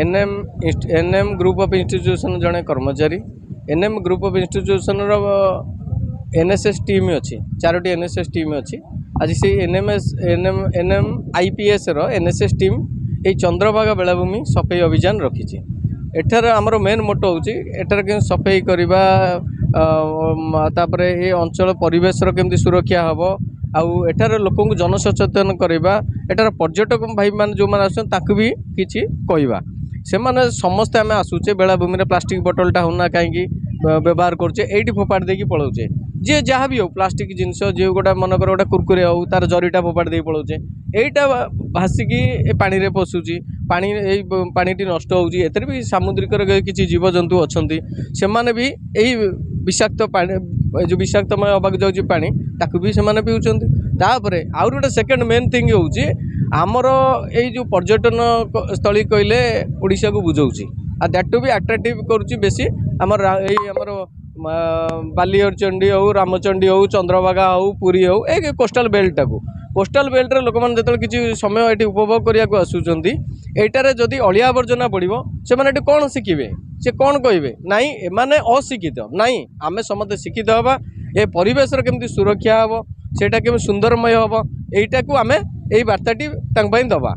NM NM group of institution जड़े कर्मचारी NM group of institution NSS team अच्छी 4टी एनएसएस टीम अच्छी आज से एनएम आईपीएस रो एनएसएस टीम ये चंद्रभागा बेलाभूमि सफाई अभियान रखी एठार आमर मेन मोटो हूँ एठार के सफाई करवा ये अंचल परिवेश केमती सुरक्षा हम आउ एठार लोक जनसचेतन करवा एठार पर्यटक भाई मान जो मैंने आसू भी किसी कहवा से मैंने समस्ते आम आसूचे बेलाभूमि प्लास्टिक बोतलटा होना कहीं व्यवहार करुचे ये फोपाड़ देकी पलाऊचे जी जहाँ भी हो प्लास्टिक जिनस जो गोटा मनकर गोटे कुरकुरे हो तार जरीटा फोपाड़ दे पलाऊचे यहीटा भासिकी पानी रे पशुची पानी नष्ट होउची एथरे भी सामुद्रिक किसी जीवजंतु अच्छा से माने भी यही विषाक्त पानी जो विषाक्तमय हवाक जाऊँगी पानी ताकू भी से पीउछंती तापरे आउर गोटे सेकेंड मेन थिंग होउची आमर ये जो पर्यटन स्थली कहले ओडिशा को बुझाऊँगी आ दैट टू भी अट्राक्टिव करुच्ची बेसी आमर आमर बालियरचंडी हो रामचंडी हो चंद्रभागा हो पुरी हो ए कोस्टाल बेल्ट टाकू कोस्टाल बेल्ट रे लोक मैंने जो किसी समय ये उपभोग करने आसुँच यटार जदि अलिया आवर्जना पड़ो से मैंने कौन शिखे से कौन कहे नाई एमाने अशिक्षित नाई आमे समस्त शिक्षित हवा ए परिवेश केमती सुरक्षा हम सेटा केमती सुंदरमय हम यहीटा को आमे यही वार्ताटी दबा।